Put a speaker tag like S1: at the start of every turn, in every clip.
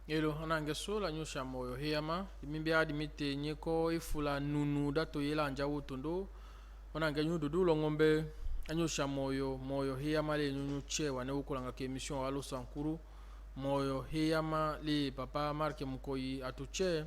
S1: Elo anange sola nyosha moyo heyama imimbi adi mite nyeko ifula nunu dato yela anjawu tondo anange nyududu longombe anyosha moyo heyama le nyunyu chewa ne ukulanga ke emission walo sankuru moyo heyama le papa Mark Mukoyi atuche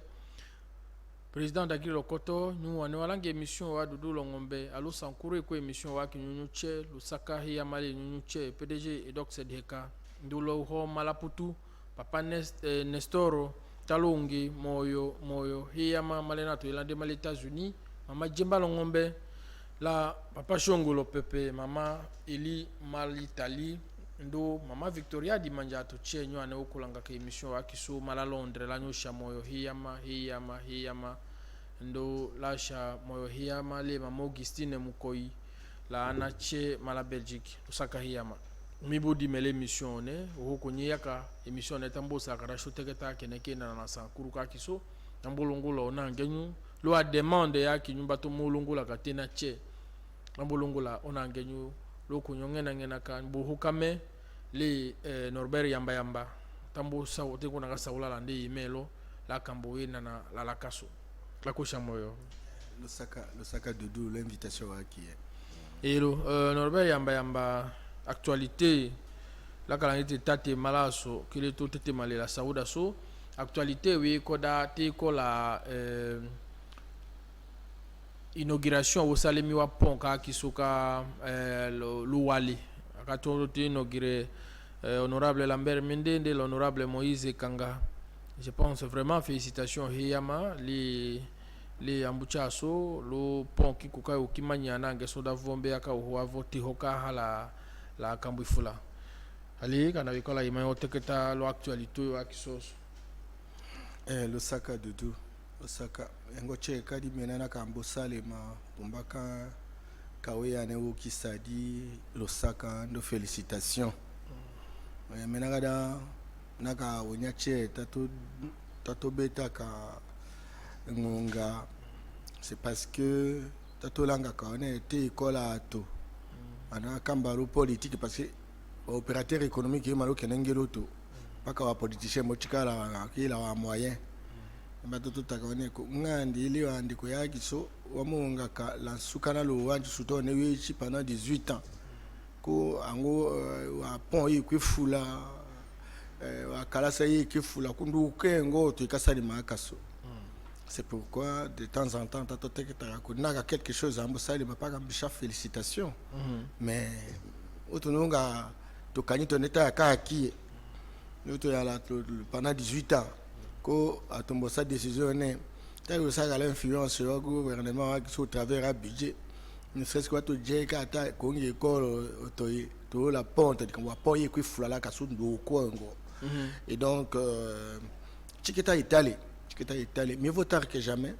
S1: président d'Agri Lokoto nyu wane walange emission wa dudu longombe alo sankuru eko emission wa kinyunyu che lusaka heyama le nyunyu che PDG Edok Sedheka ndulo ho malaputu papa Nestoro Talungi moyo hiyama malena to ilande mal États-Unis mama Jemba Longombe la papa Shongolo Pepe mama Eli Malitali ndo mama Victoria di manja to chenyo ane okulanga ke emission wa kiso mala Londres la nyosha moyo hiyama ndo lasha moyo hiyama le mama Augustine Mukoyi la anache mala Belgique tusaka hiyama mibudi mele émission ne hoko nyaka émission ne tambo sakara shoteketa keneke na sankuru ka kiso nambolongola ona ngenyu lo a demande ya kinyumba to molongola katena che nambolongola ona ngenyu lo kunyongena ngena kan bohukame le Norbert yamba tambo sa wote kuna ka saula lande imelo la kambo ina na la kaso la kosha moyo
S2: le saka doudou l'invitation à qui
S1: elo Norbert yamba actualité la calamité tate malaso kile to tete malela sauda so actualité oui koda te ko la inauguration au salemi wa pont ka kisoka luwali akato te inauguré honorable Lambert Mende l'honorable Moïse Kanga. Je pense vraiment félicitations hiyama les ambuchaso lo pont ki kuka ukimanya nange soda vombe aka ho vote hoka hala la kambifula ali kana bikola imayo teketa lo actualité wa kisoso
S2: le saka dudu le saka ngo che kadi menana kambo salema umbaka kawe ane ukisadi lo saka ndo félicitations menagada naka onyache tato beta ka ngonga c'est parce que tato langa ka on était école à to ana kambaro politique parce que opérateur économique est malo kenengelo to paka wa politicien mochikala akila wa moyen matoto takone ko ngandi ile andiko yaki so wamunga ka la sukana lo wanju suto ne wichi pendant 18 ans ko ango wa pont yi kwifula wa kalasa yi kwifula kundu kengo to ikasali makaso. C'est pourquoi de temps en temps tato teketa ko naka quelque chose ambosali mapaka mbisha félicitations. Mais otononga to kanito neta ka ki noto ya la pendant 18 ans ko atombo sa décision ne tayo sa ga l'influence sur le gouvernement qui au travers un budget ne serait-ce que to jeka ta ko ngi école to la ponte de ko apoyer ko fulala ka sundu ko ngo. Et donc Chiquita Italie mieux vaut tard que jamais.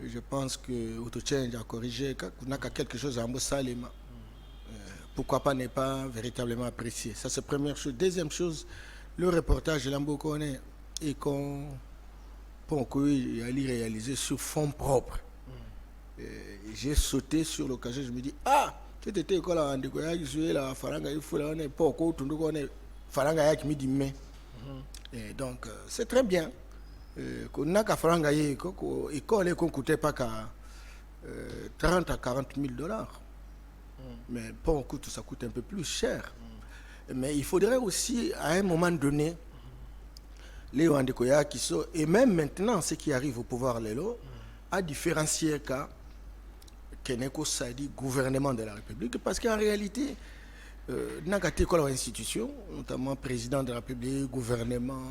S2: Je pense que AutoChange a corrigé n'a qu'à quelque chose à Ambosalima. Pourquoi pas n'est pas véritablement apprécié. Ça c'est première chose. Deuxième chose, le reportage de Lambokone et qu'on peut aller réaliser sur fonds propres. J'ai sauté sur l'occasion, je me dis tu étais quoi là la faranga il faut là on est pas au tout on est faranga qui me dit mais et donc c'est très bien. Qu'on n'a qu'à faranga ko école qu'on coûtait pas qu'à 30 à 40 000 $. Mais bon, tout ça coûte un peu plus cher. Mais il faudrait aussi à un moment donné les Wandekoya qui sont et même maintenant ceux qui arrivent au pouvoir lélo à différencier Keneko Sadi gouvernement de la République parce qu'en réalité n'a qu'à quoi l'institution notamment président de la République gouvernement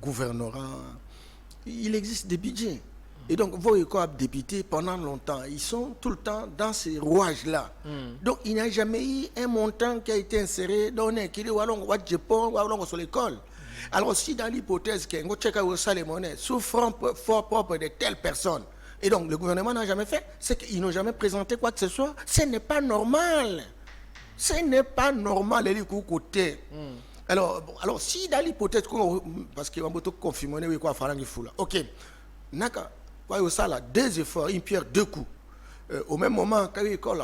S2: gouvernorat. Il existe des budgets. Et donc, vos écoles députés, pendant longtemps, ils sont tout le temps dans ces rouages-là. Donc, il n'y a jamais eu un montant qui a été inséré dans l'équilibre ou sur l'école. Alors, si dans l'hypothèse qu'il y a un sous fonds propre de telle personne, Et donc, le gouvernement n'a jamais fait. C'est qu'ils n'ont jamais présenté quoi que ce soit. Ce n'est pas normal. Ce n'est pas normal, les côté. Alors, si dans l'hypothèse, parce qu'il va me confirmer, oui, quoi, faire un fou là. Ok. Naka, quoi, ça là, deux efforts, une pierre, deux coups. Au même moment, quand il école,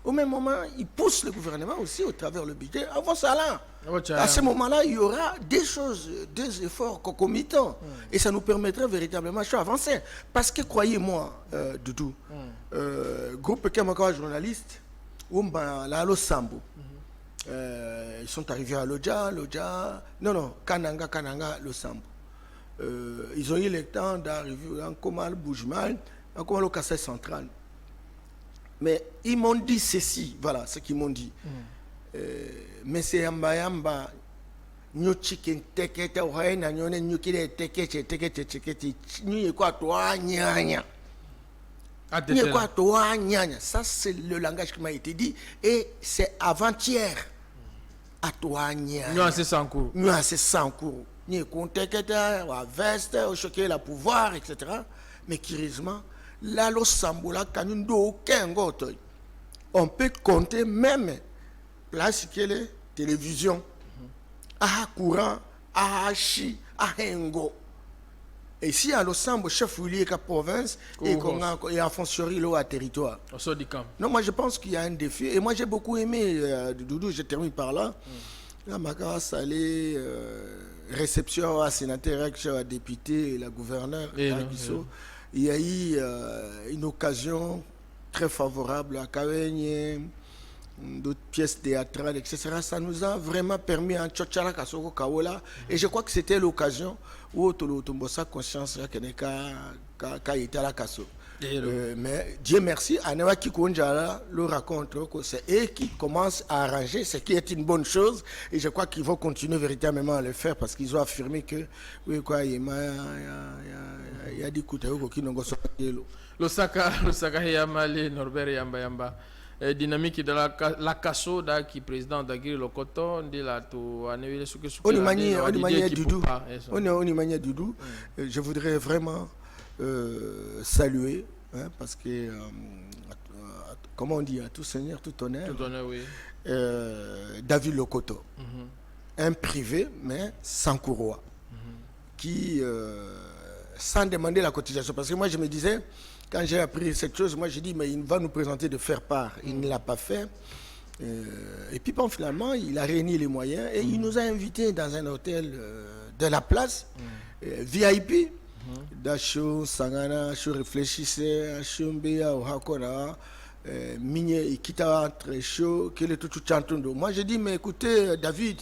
S2: au même moment, il pousse le gouvernement aussi au travers le budget. Avant ça là, à ce moment-là, il y aura des choses, des efforts concomitants. Et ça nous permettrait véritablement d'avancer. Parce que, croyez-moi, Doudou, groupe Kemaka journaliste, Lalo Sambo, ils sont arrivés à Lodja, non, Kananga, le Sambo. Ils ont eu le temps d'arriver en Komal, Boujmal, en Komal au Kassai central. Mais ils m'ont dit ceci, voilà ce qu'ils m'ont dit. Mais c'est Yamba, nous chicken teke, na nyone nyukile teke, nous quoi toi nyanya. Ça c'est le langage qui m'a été dit et c'est avant-hier. À toi nyanya.
S1: Nuance sans cours.
S2: Nuance sans cours. Ni contexte, à veste, au choquer la pouvoir, etc. Mais curieusement, là, le sambola, kanundo, aucun goto. On peut compter même place que les télévisions, à courant, à chi, à hengo. Et si à l'Ossambo, chef oublié qu'à province, et qu'on a en fonctionnerie à territoire. Non, moi je pense qu'il y a un défi. Et moi j'ai beaucoup aimé, Doudou, je termine par là. La Makara Salé, réception à sénateur, à député, la gouverneure, il y a eu une occasion très favorable à Kawenye, d'autres pièces théâtrales, etc. Ça nous a vraiment permis en Tchotchala Kasoko Kawola. Et je crois que c'était l'occasion où Tolotombosa conscience qu'a été à la Kasso. Mais Dieu merci, Anewa Kikonjala le raconte que c'est eux qui commencent à arranger, ce qui est une bonne chose. Et je crois qu'ils vont continuer véritablement à le faire parce qu'ils ont affirmé que oui, quoi, il y a des coups qui n'ont pas sorti.
S1: Le Saka Yamale, Norbert Yamba. Dynamique de la Kasso qui président d'Agri Lokoto de la to anewele suke
S2: on y manière Doudou. On y manière Doudou. Je voudrais vraiment saluer parce que comment on dit à tout seigneur tout honneur.
S1: Tout honneur, oui.
S2: David Lokoto. Un privé mais sans courroie qui sans demander la cotisation parce que moi je me disais quand j'ai appris cette chose, moi j'ai dit, mais il va nous présenter de faire part. Il ne l'a pas fait. Et puis bon, finalement, il a réuni les moyens et il nous a invités dans un hôtel de la place, VIP. Dacho, Sangana, Dacho réfléchissait, Dacho Mbea, Ohakona, Migné, Ikita, très chaud, qu'il est tout chantondo. Moi j'ai dit, mais écoutez, David,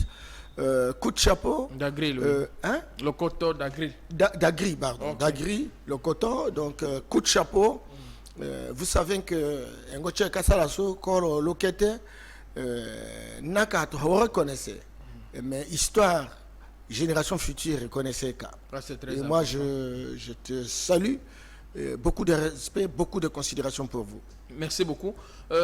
S2: coup de chapeau.
S1: D'Agri, le coton d'Agri.
S2: D'Agri, pardon. Okay. D'Agri, le coton. Donc, coup de chapeau. Vous savez que Ngoche Kassalaso, Koro Lokete, Naka, vous reconnaissez. Mais histoire, génération future, reconnaissez. Et moi, je te salue. Beaucoup de respect, beaucoup de considération pour vous.
S1: Merci beaucoup. Tu as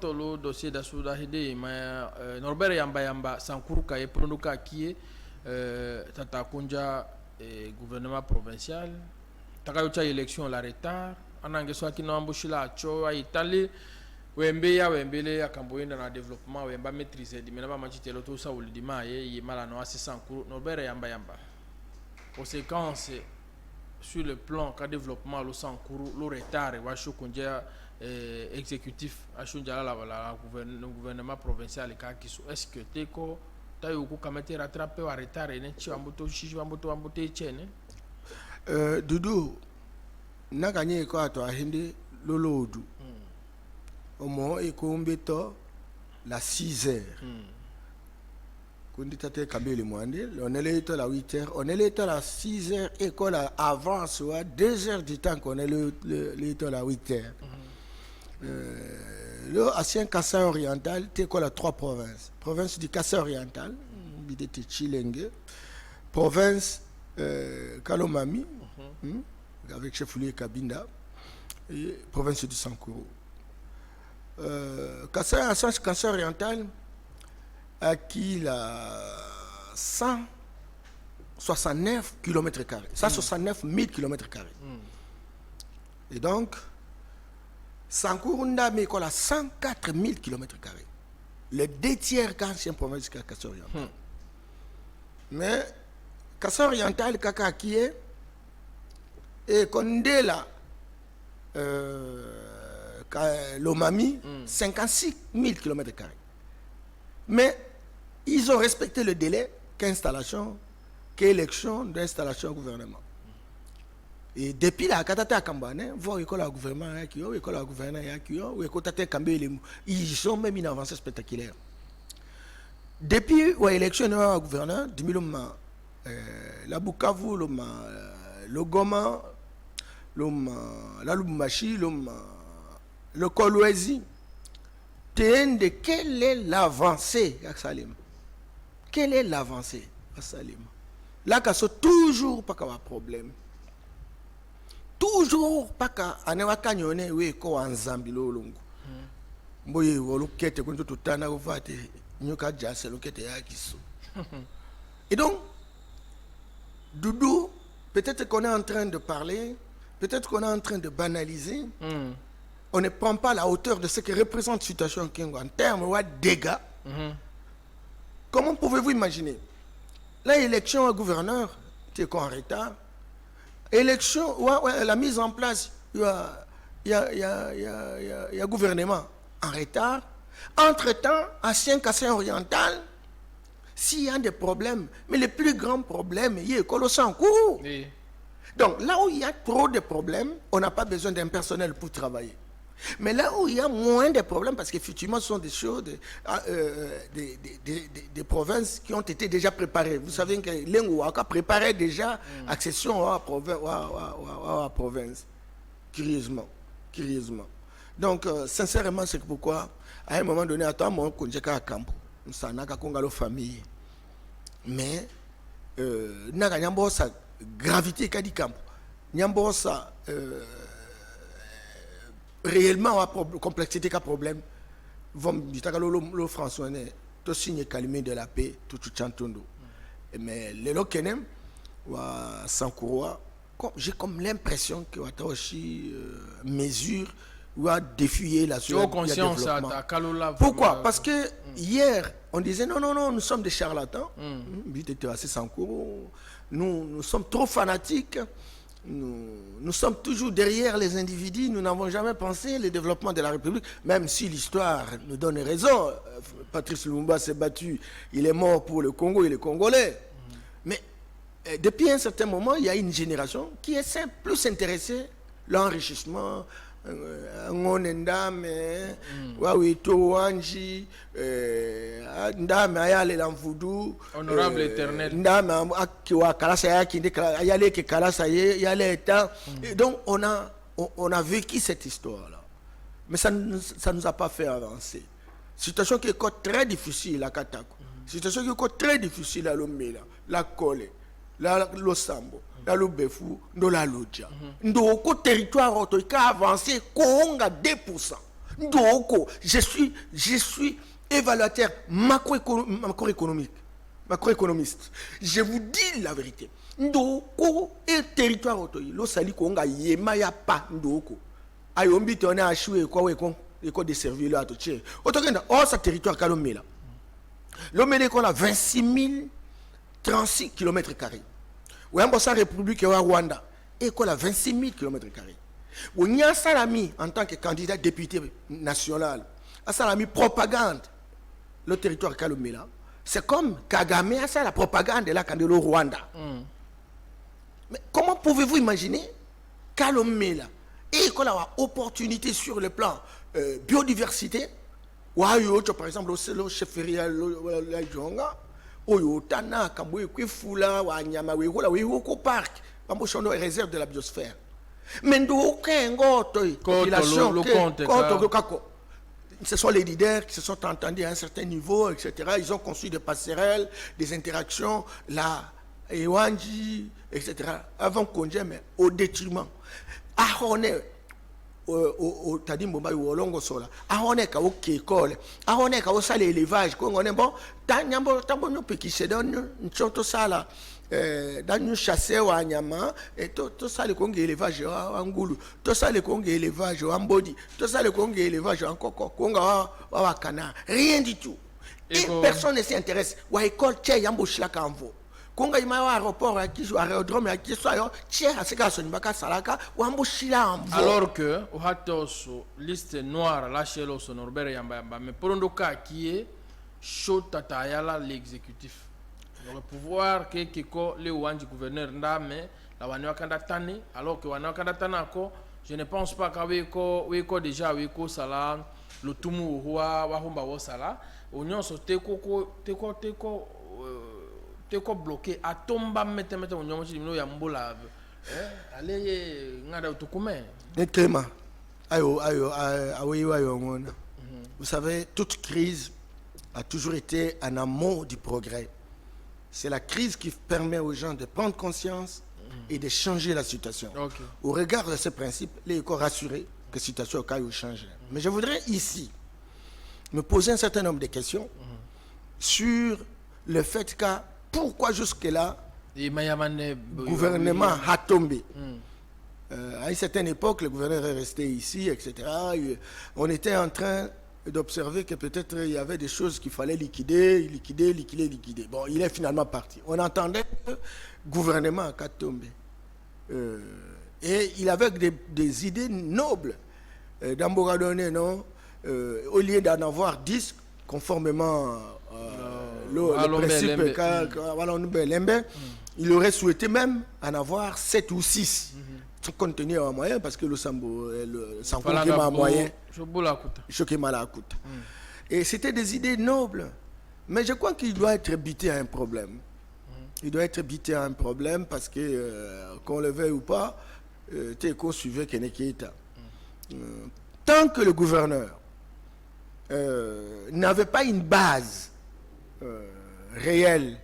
S1: le dossier d'Asouda Hide, mais Norbert Yamba, Sankuru Kaye, Pronoka Kie, Tata Konja, gouvernement provincial, Takayocha élection la retard, Anangeswa qui n'a embauché la Choa, Italie, Wembele, à Camboyne dans le développement, Wemba maîtriser, Dimenaba Machitelo, tout ça, ou le Dima, Malano, c'est Sankuru, Norbert Yamba. Conséquence, sur le plan de développement, le Sankuru, le retard, exécutif, le gouvernement provincial, est-ce que tu as eu un rattrapé au retard et tu as
S2: Doudou, n'a gagné quoi à Hindi, Lolodu. Au moins, il y a la 6 heures. On est à la 8 heures, on est à la 6 heures, école avant, soit 2 heures du temps qu'on est à la 8 heures. Le ancien Kassai oriental, c'est quoi la 3 provinces. Province du Kassai oriental, Chilenge, province Kalomami, avec chef lieu Kabinda, et province du Sankuru. Kassai oriental, à qui la 169 km². 169 000 km². Et donc, Sankourunda mais a 104 000 km². Les 2 tiers qu'ancienne province jusqu'à Kassai oriental. Mais Kassai oriental, kaka qui est, et Kondela, Lomami, 56 000 km². Mais ils ont respecté le délai qu'installation, qu'élection d'installation au gouvernement. Et depuis la Katata Kambane, voir l'école au gouvernement, l'école au gouvernement, ils sont même une avancée spectaculaire. Depuis l'élection au gouvernement, la Bukavu, le Goma, la Lubumbashi, le Kolwezi, de quelle est l'avancée à Salim? Quelle est l'avancée à Salim? Là, il y a toujours pas de problème. Toujours pas de oui, en Zambilo longo. Mboye wolukete kunto tutana uvate nyoka jase lokete yakiso. Et donc, Doudou, peut-être qu'on est en train de parler, peut-être qu'on est en train de banaliser. On ne prend pas la hauteur de ce que représente la situation Kingo en termes de dégâts. Comment pouvez-vous imaginer? L'élection au gouverneur, tu es en retard. Élection, la mise en place, il y a gouvernement en retard. Entre-temps, à Kassai oriental, s'il y a des problèmes, mais le plus grand problème, il y a l'école en cours. Oui. Donc là où il y a trop de problèmes, on n'a pas besoin d'un personnel pour travailler. Mais là où il y a moins de problèmes, parce qu'effectivement, ce sont des choses, des provinces qui ont été déjà préparées. Vous savez que l'Engouaka préparait déjà l'accession à la province. Curieusement. Donc, sincèrement, c'est pourquoi, à un moment donné, attends, moi, je suis à Campo. Nous sommes à famille. Mais, nous avons sa gravité qu'a dit Campo. Nous avons sa réellement la complexité qu'a problème. Le François tout signe calumet de la paix, tout chantondo. Mais les lokenem, sans courroie, j'ai comme l'impression que aussi mesure ou à défier la société. Pourquoi? Parce que hier, on disait non, nous sommes des charlatans. Nous sommes trop fanatiques. Nous sommes toujours derrière les individus. Nous n'avons jamais pensé le développement de la République, même si l'histoire nous donne raison. Patrice Lumumba s'est battu, il est mort pour le Congo et les Congolais. Mais depuis un certain moment, il y a une génération qui est plus intéressée l'enrichissement. Ndame wawito wanji ndame ayale la mvudu
S1: honorable éternel
S2: ndame akiwa kalasa yaki ayale ke kalasa yale eta. Donc on a vécu cette histoire là, mais ça nous a pas fait avancer. Situation qui est très difficile à Katako, situation qui est très difficile à Lomela, la Kole, la Losambo, la Lubefu, la Lodja. Ndoko territoire autoika avancé, Konga 2%. Ndoko, je suis évaluateur macroéconomiste. Je vous dis la vérité. Ndoko et territoire autoika, lo sali Konga yema ya pa ndoko. Ayombi tone achoué quoi wekon, eko desservi là to tché. Otokenda, sa territoire kalomela. L'omele qu'on a 26 036 km². Ou un bossa République au Rwanda, et qu'on a 26 000 km². Ou n'y a Salami en tant que candidat député national, à Salami propagande le territoire Kalomela. C'est comme Kagame a ça la propagande de la candidat au Rwanda. Mais comment pouvez-vous imaginer Kalomela et qu'on a opportunité sur le plan biodiversité, ou par exemple le chef la Jonga, Oyotana, Kamboui, Kwifula, Wanyama, Wiko Park, Pambochono est réserve de la biosphère. Mais aucun population ce sont les leaders qui se sont entendus à un certain niveau, etc. Ils ont construit des passerelles, des interactions, la Ewanji, etc. Avant qu'on dise, mais au détriment. Ahone, au Tadimbo ou Longo Sola, Ahone ka au Kékole, Ahone ka au sale élevage, qu'on est bon, Tanyambo, Tambono, qui se donne une choto sala, dans nous chasser au Anyama, et tout ça le Congo élevage en Goulou, tout ça le Congo élevage en Bodi, tout ça le Congo élevage en Koko, Congo en Kana, rien du tout. Et personne ne s'intéresse. Wa école tché yambo shlaka envo. Congo ima wa aéroport à qui aérodrome à qui soit tché à ce cas son baka salaka wambo shila envo.
S1: Alors que au hatoso liste noire la chelo son Norbert Yamba mais pour un cas qui est chaud tatayala l'exécutif. Le pouvoir que le ouanji gouverneur ndame la wanwa kanda tani alors que wanwa kanda tanako je ne pense pas qu'aveko déjà weko sala le tumu wa humba wo sala union so teko bloqué atomba mete union mo chimino ya mbola allez ngada utukume
S2: netema ayo ngona. Vous savez, toute crise a toujours été en amont du progrès. C'est la crise qui permet aux gens de prendre conscience et de changer la situation.
S1: Okay.
S2: Au regard de ce principe, les écoles rassurés que la situation au cas où change. Mais je voudrais ici me poser un certain nombre de questions sur le fait que pourquoi jusque-là le gouvernement a tombé. À une certaine époque, le gouverneur est resté ici, etc. On était en train d'observer que peut-être il y avait des choses qu'il fallait liquider. Bon, il est finalement parti. On entendait que le gouvernement a tombé. Et il avait des idées nobles. D'Amboradone, non, au lieu d'en avoir 10, conformément le principe il aurait souhaité même en avoir 7 ou 6. Compte tenu en moyen, parce que le Sambo qui m'a moyen. Et c'était des idées nobles. Mais je crois qu'il doit être bité à un problème. Il doit être bité à un problème parce que, qu'on le veuille ou pas, Teko suivait Kenekita. Tant que le gouverneur n'avait pas une base réelle,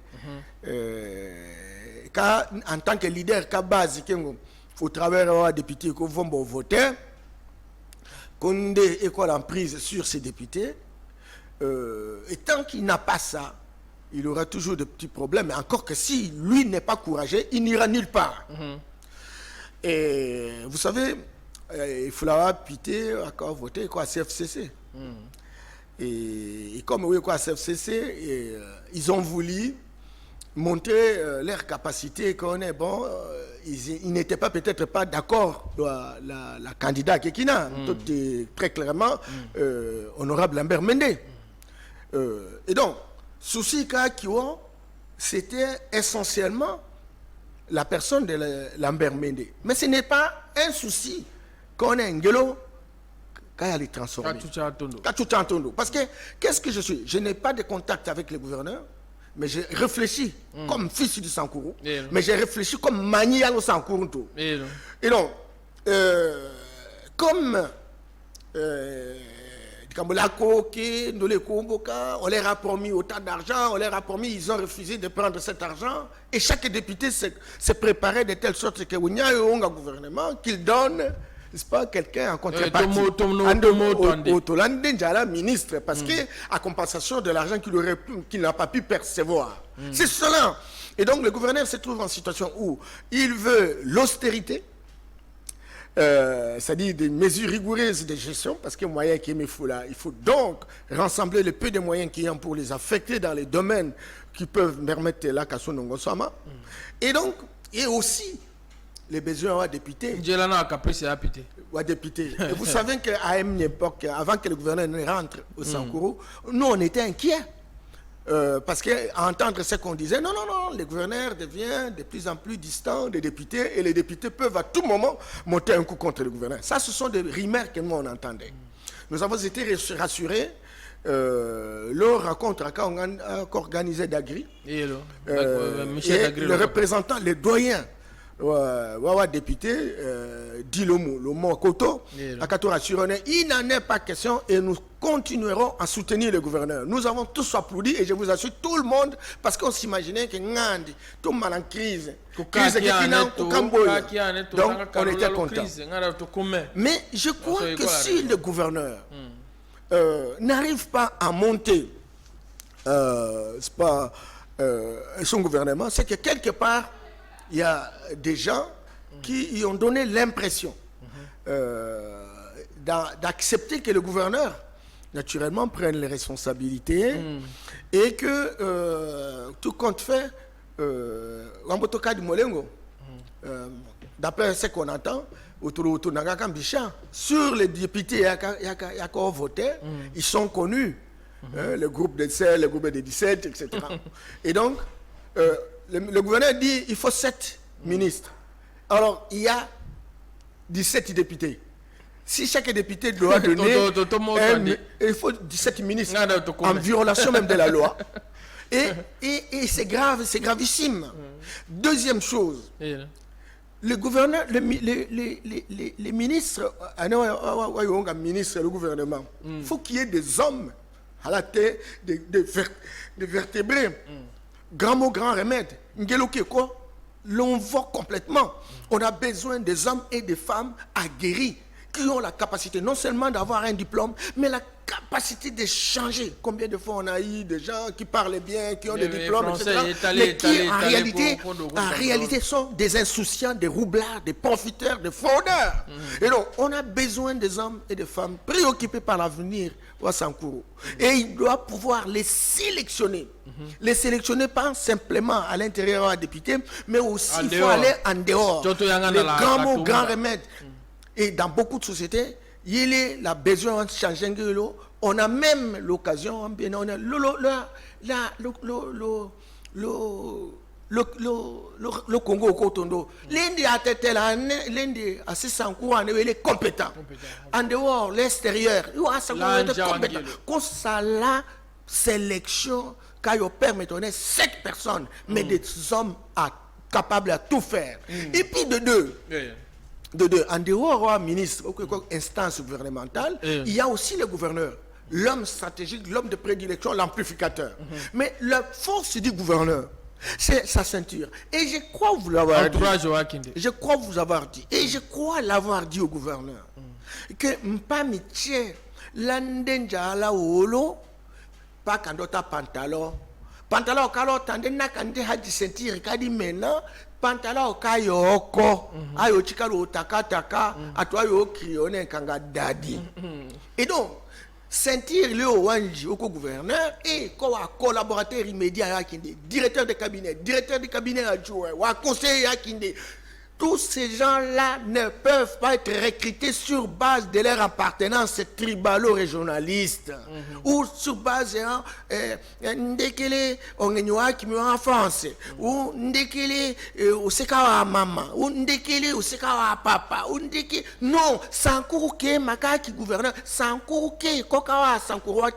S2: en tant que leader, qu'à base, au travers des députés qu'on va voter, qu'on ait école en prise sur ces députés, et tant qu'il n'a pas ça, il aura toujours de petits problèmes. Encore que si lui n'est pas courageux, il n'ira nulle part. Et vous savez, il faut l'avoir pité, encore voter quoi, CFCC. Et comme oui, quoi, CFCC, ils ont voulu montrer leur capacité, qu'on est bon. Ils n'étaient pas peut-être pas d'accord la candidate qui n'a très clairement honorable Lambert Mende. Et donc souci Kiwo, c'était essentiellement la personne de Lambert Mende. Mais ce n'est pas un souci qu'on a un gueulot quand il est transformé. Parce que qu'est-ce que je suis? Je n'ai pas de contact avec le gouverneur. Mais j'ai réfléchi comme fils du Sankourou, mais j'ai réfléchi comme Manial au Sankourou. Et donc, comme on leur a promis autant d'argent, on leur a promis, ils ont refusé de prendre cet argent, et chaque député s'est préparé de telle sorte que il y a un gouvernement qu'il donne, n'est-ce pas, quelqu'un en contrepartie au ministre, parce que à compensation de l'argent qu'il n'a pas pu percevoir. C'est cela. Et donc le gouverneur se trouve en situation où il veut l'austérité, c'est-à-dire des mesures rigoureuses de gestion, parce que moyen qu'il faut là, il faut donc rassembler le peu de moyens qu'il y a pour les affecter dans les domaines qui peuvent permettre la Kassonongosama. Et donc, et aussi les besoins des députés. Et vous savez qu'à une époque, avant que le gouverneur ne rentre au Sankourou, nous on était inquiets. Parce qu'à entendre ce qu'on disait, non, le gouverneur devient de plus en plus distant des députés et les députés peuvent à tout moment monter un coup contre le gouverneur. Ça, ce sont des rumeurs que nous on entendait. Nous avons été rassurés. Leur rencontre organisé d'Agri. Et le représentant, le doyen député Dilomo, le mot Koto, il n'en est pas question et nous continuerons à soutenir le gouverneur. Nous avons tous applaudi et je vous assure tout le monde parce qu'on s'imaginait que Ngandi, tout mal en crise, donc on était content. Mais je crois que si le gouverneur n'arrive pas à monter, c'est pas son gouvernement, c'est que quelque part, il y a des gens qui y ont donné l'impression d'accepter que le gouverneur, naturellement, prenne les responsabilités et que tout compte fait, Wambotoka du Molengo, d'après ce qu'on entend, sur les députés qui ont voté, ils sont connus. Le groupe des 16, le groupe des 17, etc. Et donc, le gouverneur dit il faut 7 ministres. Alors, il y a 17 députés. Si chaque député doit donner, il faut 17 ministres en violation même de la loi. Et c'est grave, c'est gravissime. Deuxième chose, le gouverneur, les ministres, le gouvernement, il faut qu'il y ait des hommes à la tête, des vertébrés. Grand mot, grand remède. L'on voit complètement. On a besoin des hommes et des femmes aguerris qui ont la capacité non seulement d'avoir un diplôme, mais la capacité de changer. Combien de fois on a eu des gens qui parlent bien, qui ont des diplômes, etc., mais qui en réalité sont des insouciants, des roublards, des profiteurs, des fraudeurs. Et donc, on a besoin des hommes et des femmes préoccupés par l'avenir au Sankuru. Et il doit pouvoir les sélectionner. Les sélectionner pas simplement à l'intérieur à député, mais aussi il faut aller en dehors. Les grands mots, grands remèdes. Et dans beaucoup de sociétés, il y a besoin de changer. On a même l'occasion, on a le Congo au Kotondo. L'Inde a été là, l'Inde a 600 cours, il est compétent. En dehors, l'extérieur, il est compétent. Quand ça la sélection, quand il permet de donner 7 personnes, mais des hommes capables de tout faire. Et puis de deux. En dehors, ministre, instance gouvernementale, il y a aussi le gouverneur, l'homme stratégique, l'homme de prédilection, l'amplificateur. Mais la force du gouverneur, c'est sa ceinture. Et je crois vous l'avoir dit. Je crois vous avoir dit. Et je crois l'avoir dit au gouverneur. Que Mpamitie, l'andenja la olo, pas quand on pantalon. Pantalon, quand on a quand haji ceinture, quand on maintenant, pantalon kayoko ayo chikalo takataka atwayo krione kanga dadi. Et donc sentir le wanji au gouverneur et quoi collaborateur immédiat à Kinde, directeur de cabinet adjoint ou conseiller à Kinde. Tous ces gens-là ne peuvent pas être recrutés sur base de leur appartenance tribalo-régionaliste ou sur base ndekele ongenyoa kimwa en France ou ndekele osekawa mama ou ndekele osekawa papa ou ndekele non Sankuru ke makaki gouverneur Sankuru ke kokawa Sankuru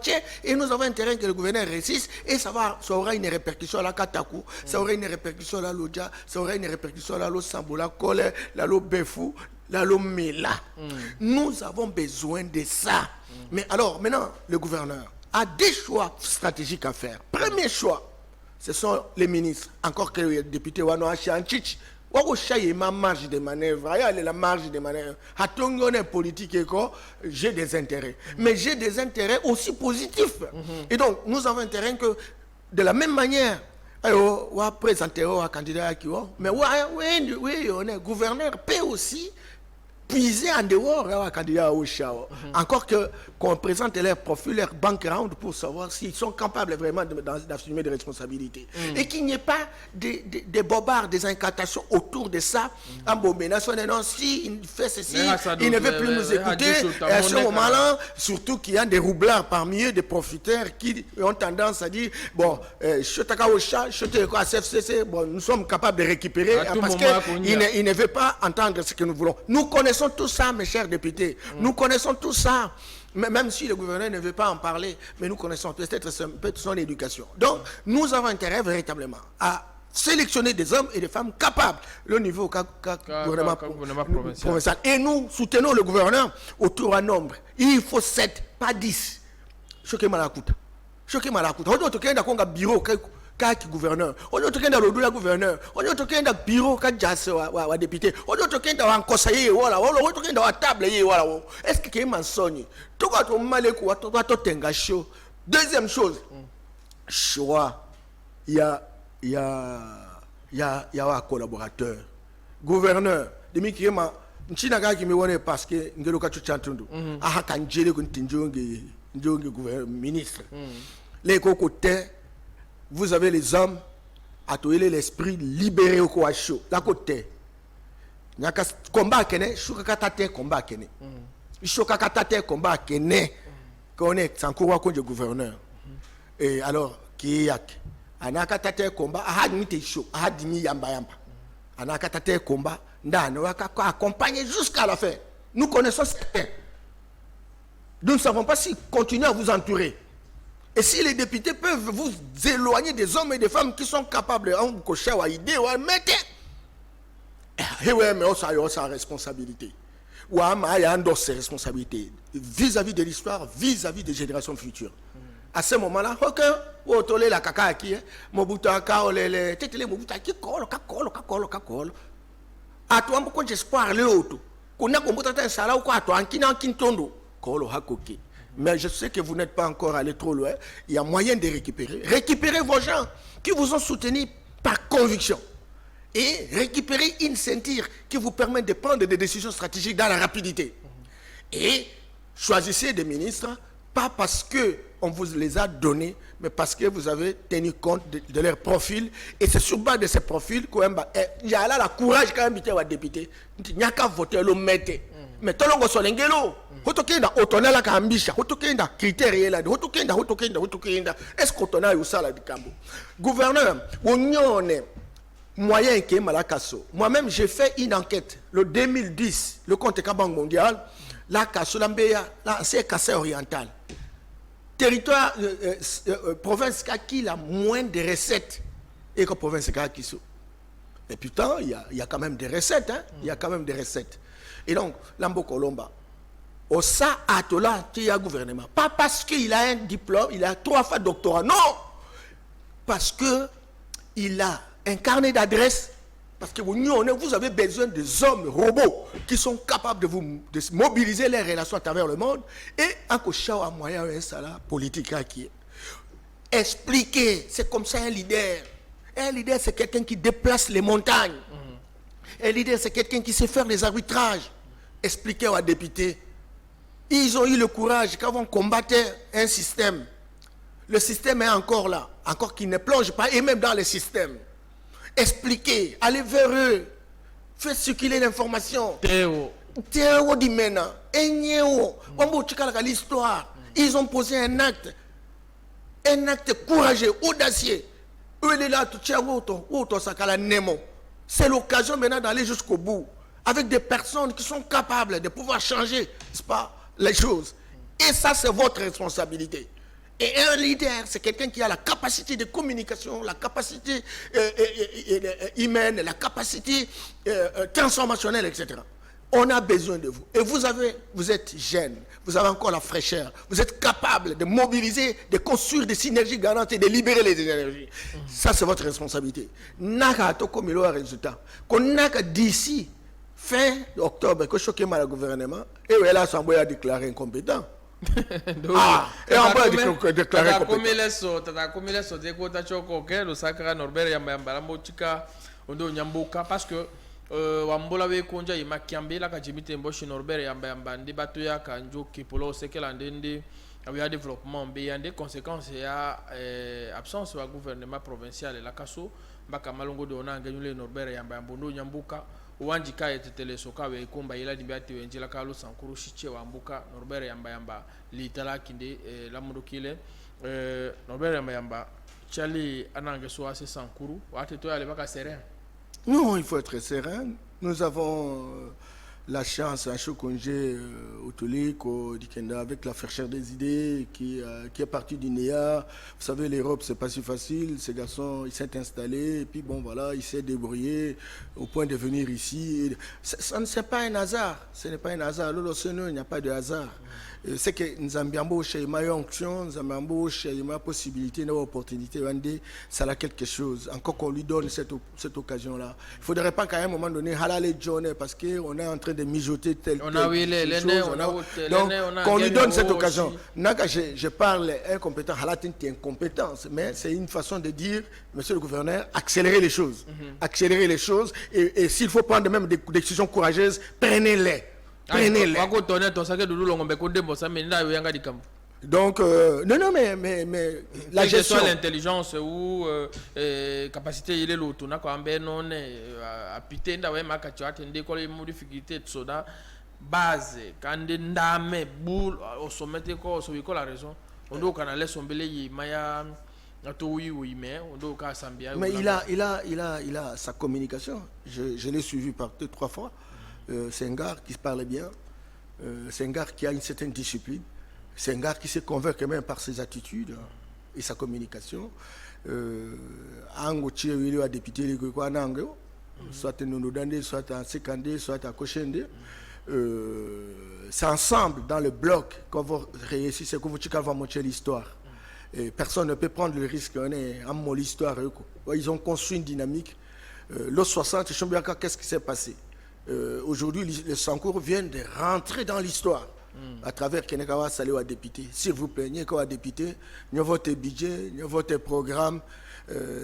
S2: et nous avons intérêt que le gouverneur résiste et ça aura une répercussion à la Kataku, ça aura une répercussion à la Lodja, ça aura une répercussion à la Losambola Kole, la Lobefou, la Lomela. Nous avons besoin de ça. Mais alors, maintenant, le gouverneur a des choix stratégiques à faire. Premier choix, ce sont les ministres. Encore que le député Wanoachi Anchich, ma marge de manœuvre, la marge de manœuvre. Politique, j'ai des intérêts. Mais j'ai des intérêts aussi positifs. Et donc, nous avons intérêt que, de la même manière, on va présenter un candidat qui mais oui, on est gouverneur peut aussi puiser en dehors un candidat au Chao. Encore que qu'on présente leur profil, leur background pour savoir s'ils sont capables vraiment d'assumer des responsabilités. Et qu'il n'y ait pas des bobards, des incantations autour de ça. Non, si il fait ceci, il ne veut plus nous écouter. Et à ce moment-là, surtout qu'il y a des roublards parmi eux, des profiteurs qui ont tendance à dire bon, bon, nous sommes capables de récupérer parce qu'ils ne veulent pas entendre ce que nous voulons. Nous connaissons tout ça, mes chers députés. Nous connaissons tout ça. Même si le gouverneur ne veut pas en parler, mais nous connaissons peut-être son éducation. Donc, nous avons intérêt véritablement à sélectionner des hommes et des femmes capables, le niveau gouvernement provincial. Et nous soutenons le gouverneur autour d'un nombre. Il faut 7, pas 10. Choqué Malakuta. Choqué Malakuta. On a un bureau qui gouverneur. On a un gouverneur. On a un bureau qui est député. On a un conseiller. On a une table. Est-ce que c'est un mensonge? Deuxième chose, choix. Il y a il y a un collaborateur. Gouverneur, demi qui est ma nchinaga qui me wone parce que ngelo ka chuchantundu aha kanjele ko ntinjonge ministre. Les côté vous avez les hommes à toiler l'esprit libéré au quoi chaud. La côté nyaka combat kene shuka tate combat kene. Shuka tate combat kene connaît sans quoi qu'on gouverneur. Et alors qui yak anaka tate combat ahad mite chaud ahad mi yamba anaka tate combat ndane waka accompagner jusqu'à la fin. Nous connaissons certains. Nous ne savons pas si continuer à vous entourer. Et si les députés peuvent vous éloigner des hommes et des femmes qui sont capables de vous cocher ou idée ou mettez. Et ouais, mais on a sa responsabilité. Ou on ses responsabilités vis-à-vis de l'histoire, vis-à-vis des générations futures. À ce moment-là, ok, ou tolé la caca qui est, Mobutu le tétélé Mobutu qui colle. À toi, quand j'espère le auto, qu'on a combattu un salaire ou quoi, à toi, en kintondo, colo hakoki. Mais je sais que vous n'êtes pas encore allé trop loin. Il y a moyen de récupérer. Récupérez vos gens qui vous ont soutenu par conviction. Et récupérer une ceinture qui vous permet de prendre des décisions stratégiques dans la rapidité. Et choisissez des ministres, pas parce qu'on vous les a donnés, mais parce que vous avez tenu compte de leur profil. Et c'est sur base de ces profils qu'il y a là le courage quand même de député. Il n'y a qu'à voter le mettre. Mais tout le monde est l'engelo. Hotokenda otonela ka ambisha, hotokenda critère là, hotokenda. Est-ce qu'on a eu ça là du Cambo? Gouverneur, onyone moyen qui est malakaso. Moi-même j'ai fait une enquête le 2010, le compte Banque mondiale, la Kasso Lambeya, là c'est Kassai oriental. Territoire province qui a moins de recettes et que province qui sont. Et putain, il y a quand même des recettes, hein? Il y a quand même des recettes. Et donc, Lambo Colomba, au sa atola qui a gouvernement. Pas parce qu'il a un diplôme, il a 3 fois doctorat. Non! Parce qu'il a un carnet d'adresses. Parce que vous avez besoin des hommes robots qui sont capables de mobiliser les relations à travers le monde. Et un cochon à moyen un salaire politique qui est. Expliquer, c'est comme ça un leader. Un leader, c'est quelqu'un qui déplace les montagnes. Un leader, c'est quelqu'un qui sait faire les arbitrages. Expliquer aux députés. Ils ont eu le courage quand on combattait un système. Le système est encore là, encore qu'il ne plonge pas, et même dans le système. Expliquer, aller vers eux, faire circuler l'information. Théo Dimena, Enyeo, l'histoire. Ils ont posé un acte courageux, audacieux. Eux, ils sont là, tout ça, Nemo. C'est l'occasion maintenant d'aller jusqu'au bout, avec des personnes qui sont capables de pouvoir changer, n'est-ce pas, les choses. Et ça, c'est votre responsabilité. Et un leader, c'est quelqu'un qui a la capacité de communication, la capacité humaine, la capacité transformationnelle, etc. On a besoin de vous. Et vous êtes jeune, vous avez encore la fraîcheur, vous êtes capable de mobiliser, de construire des synergies garanties, de libérer les énergies. Ça, c'est votre responsabilité. Naka to comme il a un résultat. Qu'on a d'ici fin octobre, que choqué mal le gouvernement, et là, l'Assemblée a déclaré incompétent.
S1: Et on peut déclarer incompétent. Parce que wambola we konja ima kiambela ka jimite mboshi Norbert yamba ndi bato ya kanjo kipolo sekela ndende ya développement be yande conséquences ya absence wa gouvernement provincial la kaso mbaka malongo de ona nganyule Norbert yamba mbondo nyambuka uwanji ka etetele soka we komba ila dibiati wenjela ka lo sankuru shiche wambuka Norbert yamba litala kinde la mudokile Norbert yamba chali anange so ase sankuru wate to yale baka serein.
S2: Non, il faut être serein. Nous avons la chance, un chaud congé au Tolik, au Dikenda, avec la fraîcheur des idées qui est partie du NEA. Vous savez, l'Europe, c'est pas si facile. Ces garçons, ils s'est installés, et puis bon, voilà, ils s'est débrouillé au point de venir ici. Ça ne c'est pas un hasard. Ce n'est pas un hasard. Il n'y a pas de hasard. C'est que nous avons chez ma onction, nous avons chez ma possibilité, nos opportunités, ça a quelque chose. Encore qu'on lui donne cette occasion-là. Il ne faudrait pas qu'à un moment donné, halal John, parce qu'on est en train de mijoter tel
S1: on a oui les
S2: donc, qu'on lui donne cette occasion. Je parle incompétent, halatin incompétence, mais c'est une façon de dire, monsieur le gouverneur, accélérer les choses. Accélérer les choses, et s'il faut prendre même des décisions courageuses, prenez-les. Prenez-les. Donc, non, mais
S1: la gestion. Soit l'intelligence ou capacité, il est l'autre. On a quand même non à piter d'avoir ma cachette, des difficultés de soda base. Quand des dames boule au sommet de quoi, sur la raison. On doit qu'on allait sombrer Maya.
S2: Mais il a sa communication. Je l'ai suivi par 2-3 fois. C'est un gars qui parle bien. C'est un gars qui a une certaine discipline. C'est un gars qui se convainc quand même par ses attitudes et sa communication. Ango a député soit à Nonodande, soit à Sekande, soit à Koshende. C'est ensemble dans le bloc qu'on va réussir, c'est qu'on va montrer l'histoire. Et personne ne peut prendre le risque. On est en l'histoire. Ils ont construit une dynamique. L'an 60, je sais bien qu'est-ce qui s'est passé. Aujourd'hui, les Sankour viennent de rentrer dans l'histoire à travers Kenekawa Salé à député. S'il vous plaît, Kenekawa député, nous votre budget, nous votre programme,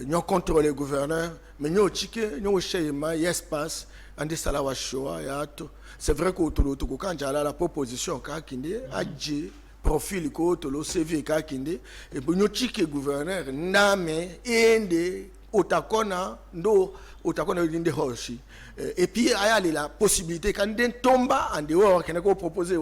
S2: nous contrôlons les gouverneurs, mais nous nous schéma, il y a espace, c'est vrai quand j'ai la proposition, profil le CV kakinde et puis nous tike gouverneur name ende otakona ndo otakona ndinde hoshi et puis il y a la possibilité quand den tomba en dehors qu'on a proposé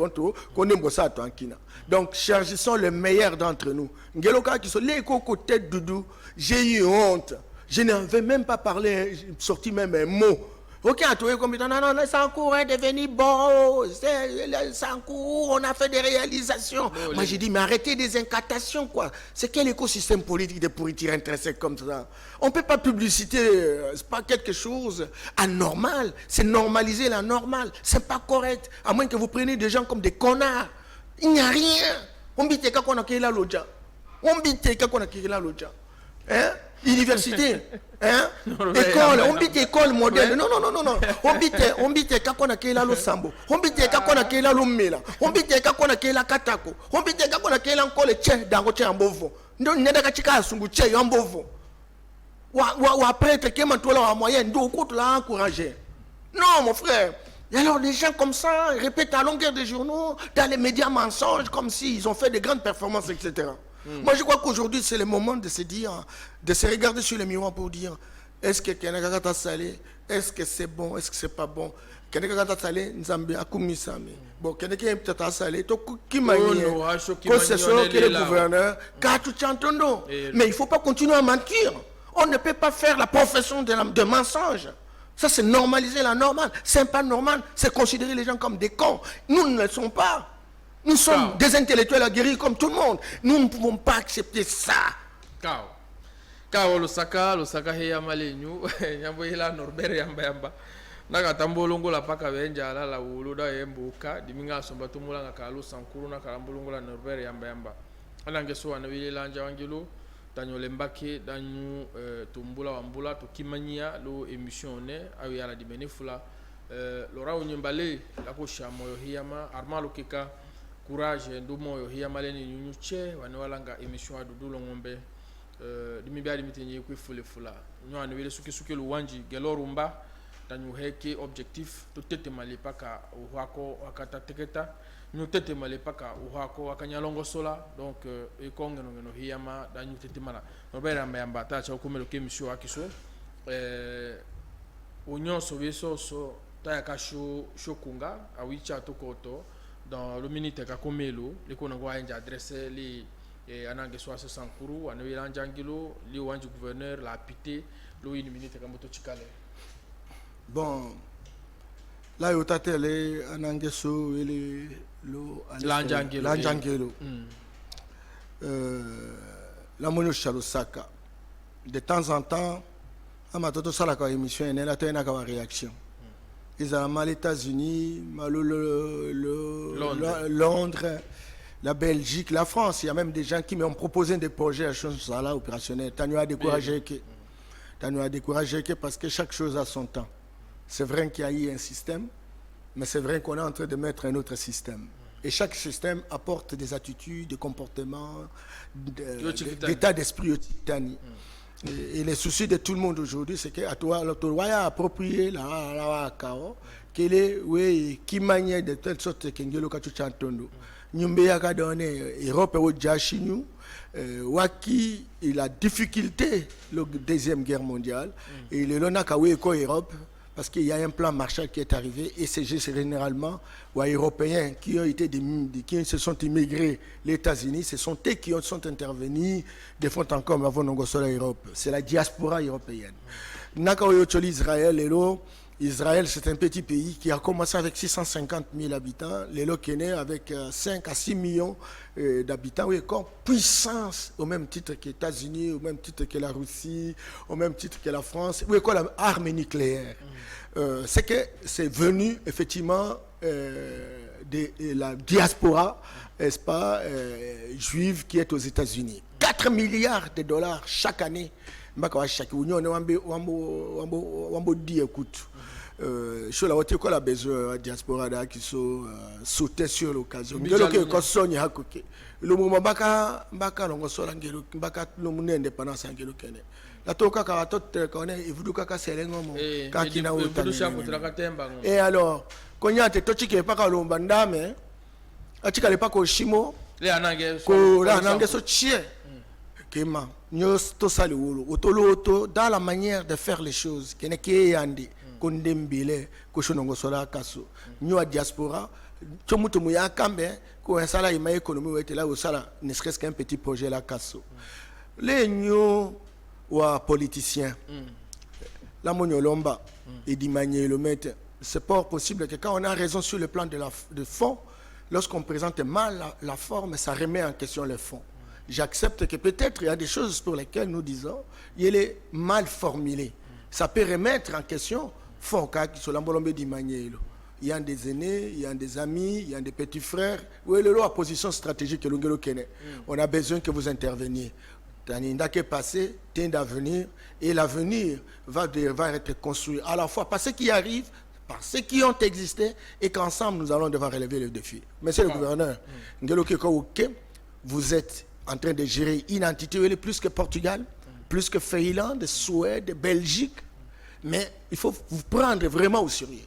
S2: qu'on aime ça tranquille. Donc choisissons le meilleur d'entre nous ngeloka qui sont les côté doudou, j'ai eu honte, je n'avais même pas parlé, sorti même un mot. Ok, non, le Sankour est devenu bon, le Sankour, on a fait des réalisations. Moi, j'ai dit, mais arrêtez des incantations, quoi. C'est quel écosystème politique de pourriture intrinsèque comme ça? On ne peut pas publicité, c'est pas quelque chose anormal. C'est normaliser la normale. C'est pas correct. À moins que vous preniez des gens comme des connards. Il n'y a rien. On bite qu'on a créé la loja. On bite qu'on a créé la loja. Hein? Université, hein? École, on bite école modèle. Non. On bite quand on a créé la Sambo. On bite quand on a créé la Mela. On bite quand on a créé la Katako. On bite quand on a créé encore le tchè d'Angoche en Bovo. Non, il n'y a pas de sungu tchè en Bovo. Ou après, tu as un moyen de l'encourager. Non, mon frère. Et alors, les gens comme ça répètent à longueur de journaux, dans les médias mensonges, comme s'ils ont fait de grandes performances, etc. Moi, je crois qu'aujourd'hui, c'est le moment de se dire, de se regarder sur le miroir pour dire, est-ce que Kenekata Salé, est-ce que c'est bon, est-ce que c'est pas bon? Kenekata Salé, Nzambi, Akumisame. Bon, Kenekata Salé, qui m'a dit, que ce soit que le gouverneur, car tout chantondo. Mais il ne faut pas continuer à mentir. On ne peut pas faire la profession de mensonge. Ça, c'est normaliser la normale. C'est pas normal, c'est considérer les gens comme des cons. Nous ne le sommes pas. Nous sommes des intellectuels aguerris comme tout le monde. Nous ne pouvons pas accepter ça.
S1: Kao Lusaka heya malenyu nyamboyela Norbert yamba naka tambolongo la paka benja la wuluda yembuka diminga somba tumula ngakalu sankuru na kalambolongo la Norbert yamba anange so anawile lanja wangilu danyo lembaki danyu tumbula wambula tukimanyia lo émission ne awi ala dimenifula lora unyembale la ko shamoyo hiyama armalo kika courage ndumo yo hiya maleni nyuche wanewalanga émission adudulo ngombe dimibiadi mitenye ku fula nywana wele suki luwanji gelorumba tanyu heke objectif to tete malipaka uhako wakata teketa nyu tete malipaka uhako wakanyalongo sola donc ikonge no hiyama danyu tete mala no bera mbamba ta cha kumelo kemisho akiso unyoso weso so ta yakasho shokunga awicha tokoto dans le minute kakomelo liko na ngwa nja adresse li anange so aso sankuru anawi lanjangilo li wanji gouverneur la pité lo une minute kamoto chikale.
S2: Bon là yotatele anange so ele lo lanjangelo la mono Lusaka de temps en temps amatoto sala ka émission ene la tena ka réaction Ils ont les États-Unis,
S1: Londres.
S2: Londres, la Belgique, la France. Il y a même des gens qui m'ont proposé des projets à choses là opérationnels. Tu as découragé parce que chaque chose a son temps. C'est vrai qu'il y a eu un système, mais c'est vrai qu'on est en train de mettre un autre système. Et chaque système apporte des attitudes, des comportements, d'état d'esprit au Titani. Et les soucis de tout le monde aujourd'hui, c'est que à toi, l'autorité a approprié la cao, qu'elle est, oui, qui manie de telle sorte que ngelo kachu chantondo. Nyumbe ya kadone Europe au Jachinu, waki la difficulté la deuxième guerre mondiale et le lona kawe ko Europe. Parce qu'il y a un plan Marshall qui est arrivé et c'est généralement les Européens qui ont été qui se sont immigrés les États-Unis, ce sont eux qui sont intervenus de fond en comble avant l'Europe. C'est la diaspora européenne. Israël, c'est un petit pays qui a commencé avec 650 000 habitants. Les Kenya avec 5 à 6 millions d'habitants. Oui, comme puissance, au même titre que les États-Unis, au même titre que la Russie, au même titre que la France. Oui, comme l'arme nucléaire. C'est que c'est venu effectivement de la diaspora, n'est-ce pas, juive qui est aux États-Unis. 4 milliards de dollars chaque année. Chaque union, on dit écoute. Sur la hauteur qu'on a besoin de diaspora qui sont sautés sur l'occasion. Le moment baka longo sola ngelo baka lo munene indépendance ngelo kene. La toka ka tot kone ivudu kaka selengo mo ka kina utani. Et alors konya te tochike paka lomba ndame atika le paka oshimo
S1: le anange
S2: ko la anange so chie kema nyos to sali wolo otolo dans la manière de faire les choses kene ke yandi kondembele ko shonongo sola kaso nyo diaspora chomuto muya kambe ko sala ima économie ou était là au sala ne serait-ce qu'un petit projet la kaso les nyo wa politiciens la monyolomba et dimanier le mettre c'est pas possible que quand on a raison sur le plan de fond lorsqu'on présente mal la forme ça remet en question le fond. J'accepte que peut-être il y a des choses pour lesquelles nous disons il est mal formulé ça peut remettre en question fond qui sont l'ambolombe dimanier. Il y a des aînés, il y a des amis, il y a des petits frères. Oui, le la position stratégique que l'on connaît. On a besoin que vous interveniez. Taninda qui est passé, tient d'avenir, et l'avenir va être construit à la fois par ceux qui arrivent, par ceux qui ont existé, et qu'ensemble nous allons devoir relever le défi. Monsieur le gouverneur, vous êtes en train de gérer une entité plus que Portugal, plus que Finlande, Suède, Belgique, mais il faut vous prendre vraiment au sérieux.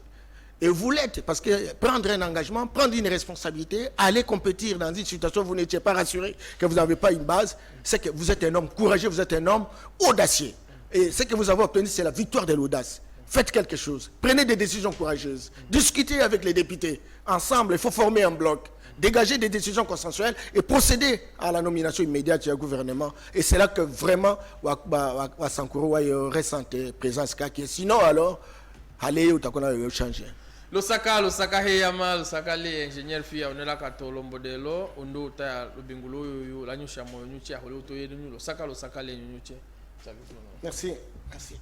S2: Et vous l'êtes, parce que prendre un engagement, prendre une responsabilité, aller compétir dans une situation où vous n'étiez pas rassuré, que vous n'avez pas une base, c'est que vous êtes un homme courageux, vous êtes un homme audacieux. Et ce que vous avez obtenu, c'est la victoire de l'audace. Faites quelque chose, prenez des décisions courageuses, discutez avec les députés. Ensemble, il faut former un bloc, dégager des décisions consensuelles et procéder à la nomination immédiate du gouvernement. Et c'est là que vraiment, Wasankuro va ressentir présence. Sinon, alors, allez où tu as changé.
S1: Losaka heyama losaka le ingénieur fia onela katolo mbodelo ondo ta lobingulo yo la nyusha mo nyuchi ahole otoye nu losaka le nyuchi.
S2: Merci. Merci.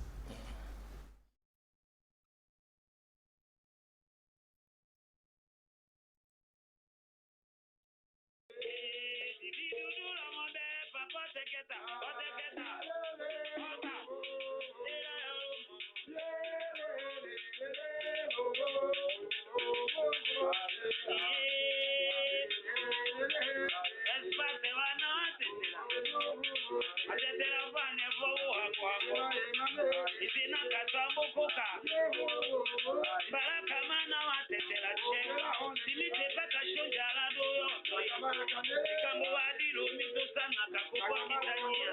S3: Kama wadilo mito sana kakubwa kitania.